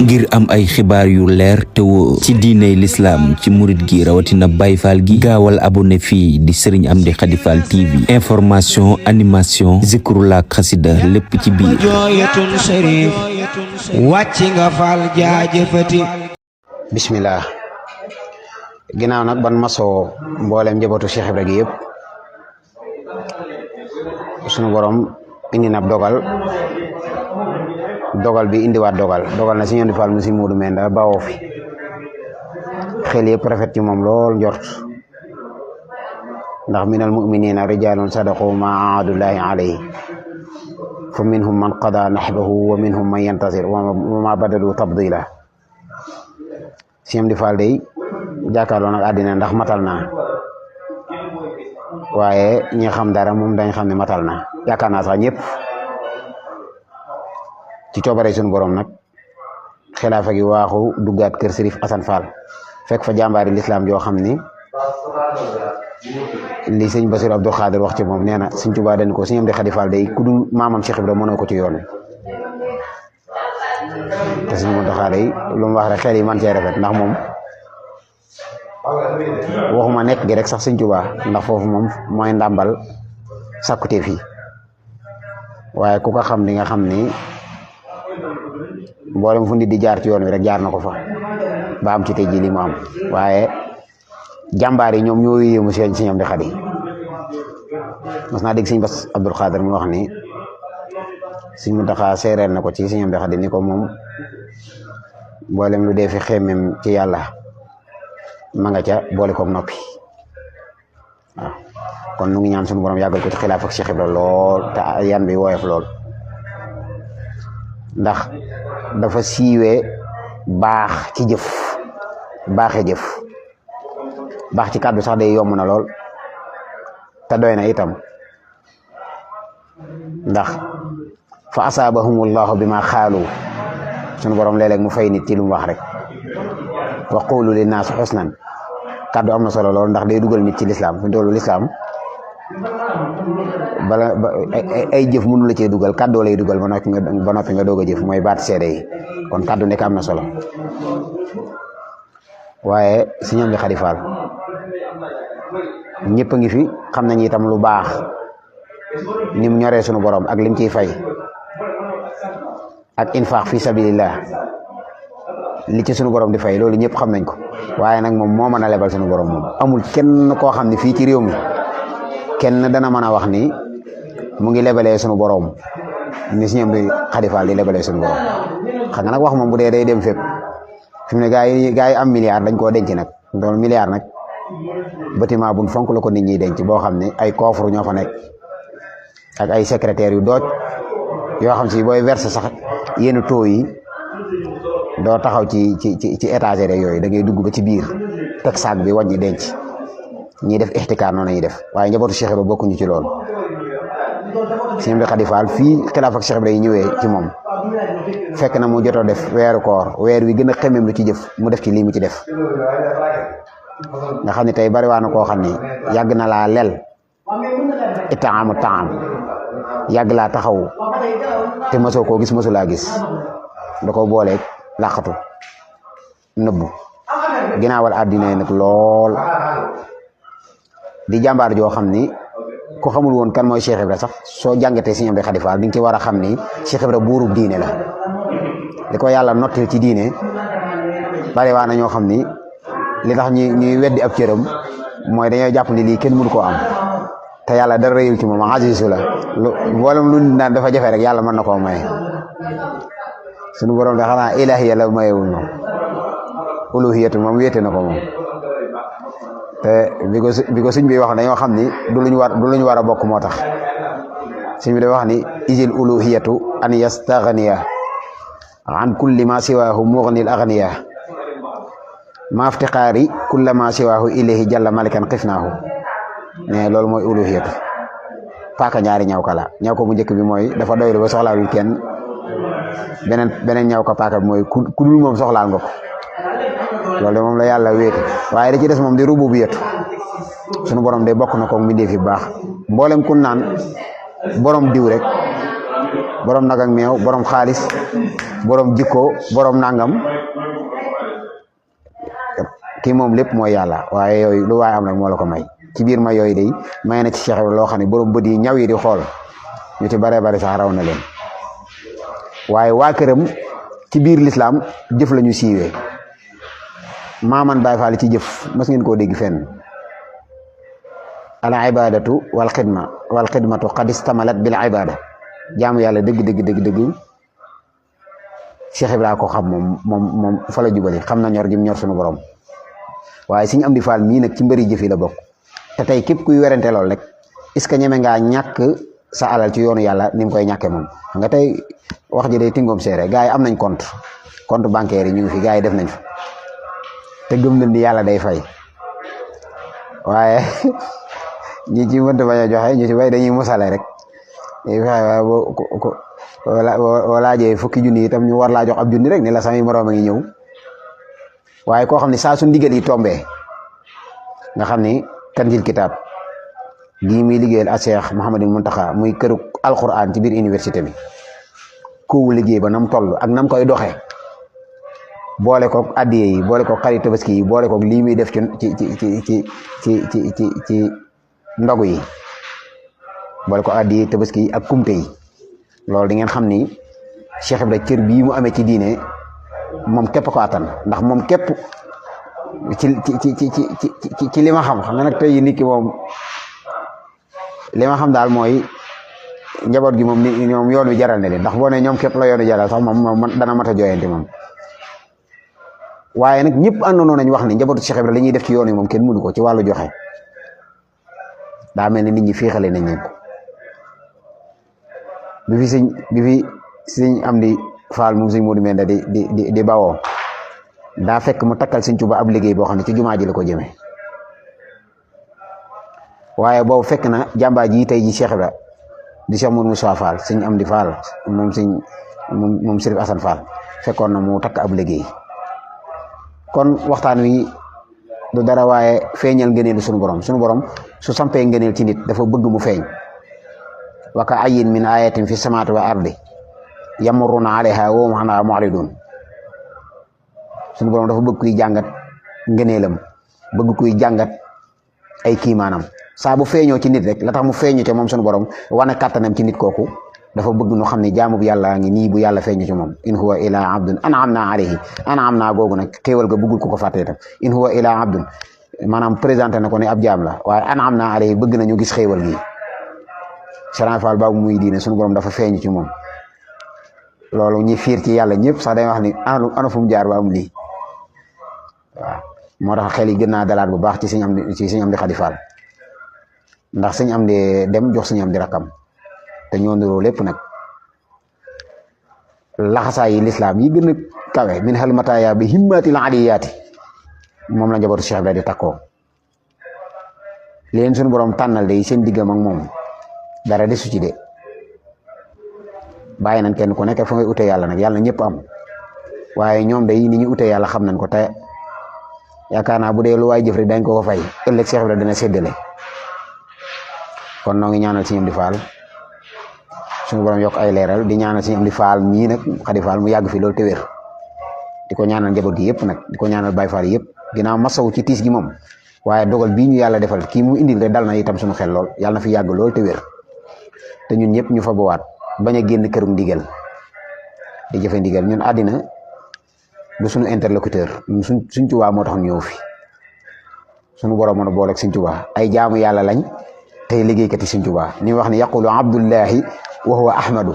ngir am ay xibaar yu leer te wóor ci diiney lislaam ci murit gi rawatina Baay Faal gi gaawal abonné fii di Serigne Amdy Khady Fall TV information animation zikrullah xasida lépp ci biir wàcc nga Fall jaajëfati bismillah ginnaaw nag ban masoo mboolem njabootu Cheikh Ibra gi yëpp sunu borom indi na dogal bi indiwaat dogal na si ñoom di Fall mu si Muudu Menda bawoo fi xel yëpp rafet ci moom lool njort ndax minal mu'minina rijalun sadaqu ma ahadullahi alayhi fa minhum man qada nahbahu wa minhum man yantazir wa ma badalu tabdila si ñoom di Fall day jàkkaarloo nag àddina ndax matal na waaye ñi xam dara moom dañ xam ne matal na yaakaar naa sax ñëpp ci coobare suñu borom nag xilaafa gi waaxu duggaat kër Serif Assane Fall fekk fa jàmbaari lislaam joo xam ni li sëñ Bassirou Abdou Khadir wax ci moom nee na sëñ Tuubaa dañ ko Sëñ Amdy Khady Fall day ku dul maamam Cheikh Ibra mënoo ko ci yoon te sëñ Modou Khadir yi lu mu wax rek xel yi man cee rafet ndax moom waxuma nekk gi rek sax sëñ Tuubaa ndax foofu moom mooy ndàmbal sàkkute fii waaye ku ko xam di nga xam ni mboolem fu nit di jaar ci yoon wi rek jaar na ko fa ba am ci tey ji li mu am waaye jàmbaar yi ñoom ñoo yéemu Sëñ Amdy Khady mas naa dégg sëñ Bass Abdou Khadir mi wax ni sëñ Muntaxa seereel na ko ci Sëñ Amdy Khady ni ko moom mboolem lu dee fi xemmem ci yàlla ma nga ca boole koog noppi waaw kon nu ngi ñaan suñu borom yàggal ko ci xilaaf ak Cheikh Ibra lool te yan bi woyof lool ndax dafa siiwee baax ci jëf baaxee jëf baax ci kàddu sax day yomb na lool te doy na itam ndax fa asaabahumullahu bima xaalu sunu borom léeg-léeg mu fay nit ci lu mu wax rek wa qulu linnaasi xusnan kàddu am na solo lool ndax day dugal nit ci lislaam fi tollu lislaam bala ay jëf mënu la cee dugal kàddoo lay dugal ba noppi nga doog a jëf mooy baat seede yi kon kàddu nekk am na solo waaye Sëñ Amdy Khady Fall ñëpp a ngi fi xam nañ itam lu baax nim ñoree sunu borom ak lim ciy fay ak infaq fi sabilillah li ci sunu borom di fay loolu ñëpp xam nañ ko waaye nag moom moo mën a lebal sunu borom moom amul kenn koo xam ne fii ci réew mi kenn dana mën a wax ni mu ngi lebalee sunu borom ni Sëñ Amdy Khady Fall di lebalee sunu borom xam nga nag wax moom bu dee day dem fépp fi mu ne gaa yi am milliard dañ koo denc nag doon milliard nag bâtiment buñ fonk la ko nit ñi denc boo xam ne ay coffre ñoo fa nekk ak ay secrétaire yu dooj yoo xam si booy verser sax yenn taux yi doo taxaw ci étagère yooyu da ngay dugg ba ci biir teg saak bi wàññi denc ñiy def ixtikaar noonu ñuy def waaye njabootu Cheikh Ibra bokkuñu ci loolu Sëñ Amdy Khady Fall fii xilaaf ak Cheikh Ibra yi ñëwee ci moom fekk na mu jotoo def weeru koor weer wi gën a xemem lu ci jëf mu def ci lii mu ci def nga xam ne tey bari waa na koo xam ni yàgg na laa lel itaamu taam yàgg laa taxaw te mosoo koo gis mosu laa gis da ko booleeg làqatu nëbbu ginnaawal àddina nag lool di jàmbaar joo xam ni ku xamul woon kan mooy Cheikh Ibra sax soo jàngatee Sëñ Amdy Khady Fall di nga ci war a xam ni Cheikh Ibra buurub diine la li ko yàlla nottil ci diine bari waa na ñoo xam ni li tax ñuy weddi ab cëram mooy dañoo jàpp ni lii kenn mënu koo am te yàlla dara rëyul ci moom azizu la mboolem lu naan dafa jafe rek yàlla mën na koo maye sunu borom de xanaa ilaahiya la mayewul moom uluhiyatu moom wéete na ko moom te bi ko sëñ bi wax dañoo xam ni du luñ war a bokk moo tax sëñ bi da wax ni isil uluhiyatu an yastaghniya an kulli ma siwaahu mughnil aghniya ma iftiqaari kulla ma siwaahu ilayhi jalla malikan xifnaahu ne loolu mooy uluhiyatu paaka ñaari ñaw kala ñaw ko bu njëkk bi mooy dafa doylu ba soxlaalul kenn beneen ñaw ko paaka bi mooy ku dul moom soxlaal nga ko loolu de moom la yàlla wéete waaye da ci des moom di rububiyatu sunu borom de bokk na ko mbindeef yi baax mboolem ku naan borom diw rek borom nag ak meew borom xaalis borom jikko borom nangam kii moom lépp mooy yàlla. waaye yooyu lu waaye am nag moo la ko may ci biir may yooyu day may na ci Cheikh Ibra loo xam ne borom bët yi ñaw yi di xool ñu ci bare bare sax raw na leen. waaye waa këram ci biir lislaam jëf la ñu siiwee maaman Baay Faal ci jëf mas ngeen koo dégg fenn. al ibadatu wal xidmatu qad istamalat bil ibada jaamu yàlla dëgg Cheikh Ibra ko xam moom fa la jubali xam na ñor gi ñor suñu borom. waaye Sëñ Amdi Fall mii nag ci mbëri jëf yi la bokk te tey képp kuy werante lool rek est-ce que ñeme ngaa ñàkk sa alal ci yoonu yàlla ni mu koy ñàkkee moom. xam nga tey wax ji day tingoom seere gars yi am nañ compte bancaire yi ñu ngi fi gars yi def nañ fa te gëm nañ ni yàlla day fay waaye ñi ci mënta bañ a joxe ñu ci bay dañuy musale rek waaye boo laajee fukki junni itam ñu war laa jox ab junni rek ni la samay moroom a ngi ñëw. waaye koo xam ne saa su ndigal yi tombee nga xam ni Kanzul Kitab gii muy liggéeyal a Cheikh Mouhamadou Mountakha muy këru alquran ci biir université bi ku liggéey ba nam toll ak nam koy doxee boole koog addiye yi boole koog xarit tabaski yi boole koog lii muy def ci ndogu yi boole ko addiye tabaski yi ak kumte yi loolu di ngeen xam ni Cheikh Ibra cër bii mu amee ci diine moom képp ko attan ndax moom képp ci li ma xam nga nag tey nit ki moom li ma xam daal mooy njaboot gi moom ni ñoom yoon wi jaral na leen ndax boo ne ñoom képp la yoon wi jaral sax moom dana mat a jooyante moom. waaye nag ñëpp àndoon nañ wax ne njabootu Cheikh Ibra li ñuy def ci yoon wi moom kenn mënu ko ci wàllu joxe daa mel ni nit ñi féexale nañ leen ko bi fi sëñ Amdi Fall moom sëñ Modou Menda di bawoo daa fekk mu takkal sëñ Tuubaa ab liggéey boo xam ne ci jumaa ji la ko jëmee waaye boobu fekk na jàmbaar ji tey ji Cheikh Ibra di Cheikh Modou Moussa Fall sëñ Amdi Fall moom Sërif Assane Fall fekkoon na mu takk ab liggéey. kon waxtaan wi du dara waaye feeñal ngëneelu sunu borom su sampee ngëneel ci nit dafa bëgg mu feeñ wa ka ayyin min ayatin fi samaati wa ardi yamurruna alayha wa hum anha mu'ridun sunu borom dafa bëgg kuy jàngat ngëneelam bëgg kuy jàngat ay kiimaanam saa bu feeñoo ci nit rek la tax mu feeñu ci moom sunu borom wane kàttanam ci nit kooku dafa bëgg nu xam ne jaamu bu yàlla ngi nii bu yàlla feeñu ci moom in huwa ila abdun an'amna alayhi an'amna googu nag xéewal ga bëggul ko fàttee tam in huwa ila abdun maanaam présenté na ko ne ab jaam la waaye an'amna alayhi bëgg nañu gis xéewal gi Serigne Fall baabu muy diine sunu borom dafa feeñu ci moom loolu ñi fiir ci yàlla ñëpp sax day wax ni ana fu mu jaar ba am lii waaw moo tax xel yi gën naa dalaat bu baax ci Sëñ Amdi Xadi Fall ndax Sëñ Amdi dem jox Sëñ Amdi rakkam te ñoo niroo lépp nag laxasaa yi lislaam yi gën a kawe min hal mataaya bi himmatil aliyaati moom la njabootu Cheikh Ibra di takkoo leen suñu borom tànnal de seen diggam ak moom dara desu ci de bàyyi nañ kenn ku nekk fa ngay ute yàlla nag yàlla ñëpp am waaye ñoom day ni ñu ute yàlla xam nañ ko te yaakaar naa bu dee lu waay jëf rek dañ ko fay ëllëg Cheikh Ibra dina séddale kon noo ngi ñaanal Sëñ Amdi Fall suñu borom yokk ay leeral di ñaanal Sëñ Amdi Fall mii nag Xadi Fall mu yàgg fi loolu te wér di ko ñaanal njaboot gi yëpp nag di ko ñaanal Baay Fall yëpp ginnaaw masawu ci tiis gi moom waaye dogal bii ñu yàlla defal kii mu indil rek dal na itam suñu xel lool yàlla na fi yàgg lool te wér te ñun ñëpp ñu fa bawaat bañ a génn kërum ndigal di jëfe ndigal ñun àddina du suñu interlocuteur suñ Tuubaa moo tax ñu ñëw fi suñu borom mën a boole ak Sëñ Tuubaa ay jaamu yàlla lañ tey liggéeykat yi Sëñ Tuubaa ni wax ni yaqulu abdullahi wa huwa ahmadu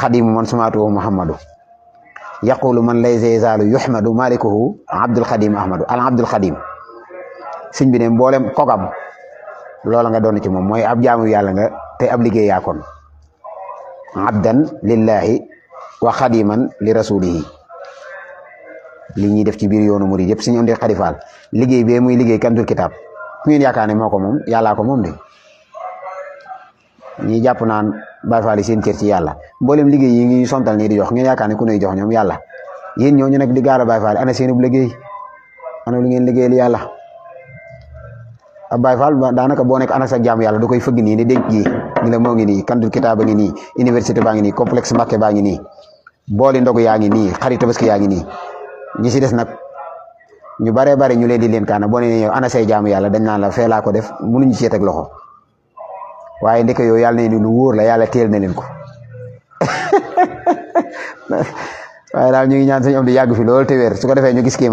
xadimu man sumaatuhu muhammadu yaqulu man laysa yazaalu yuhmadu malikuhu abdul xadim ahmadu al abdul xadim sëñ bi ne mboolem kogam loola nga doon ci moom mooy ab jaamu yàlla nga te ab liggéey yaa kon abdan lillahi wa xadiman li rasulihi li ñuy def ci biir yoonu murid yëpp Sëñ Amdi Xadi Fall liggéey bee muy liggéey Kanzul Kitab ku ngeen yaakaar ne moo ko moom yàllaa ko moom de ñi jàpp naan Baay Faal yi seen cër ci yàlla mboolem liggéey yi ngi sontal nii di jox ngeen yaakaar ne ku nuy jox ñoom yàlla yéen ñooñu nag di gaara Baay Faal ana seen bu liggéey ana lu ngeen liggéeyal yàlla ab Baay Faal daanaka boo nekk ana sa jaamu yàlla du koy fëgg nii ni dénk gi ni la moo ngi nii Kanzul Kitaab ba ngi nii université baa ngi nii complexe Mbacké baa ngi nii booli ndogu yaa ngi nii xarit tabaski yaa ngi nii ñi si des nag ñu baree bari ñu leen di leen kaana boo nee yow ana say jaamu yàlla dañ naan la fee laa ko def mënuñu ci teg loxo waaye ndeke yow yàlla na ni lu wóor la yàlla teel na leen ko waaye daal ñu ngi ñaan suñu am di yàgg fi loolu te wér su ko defee ñu gis kii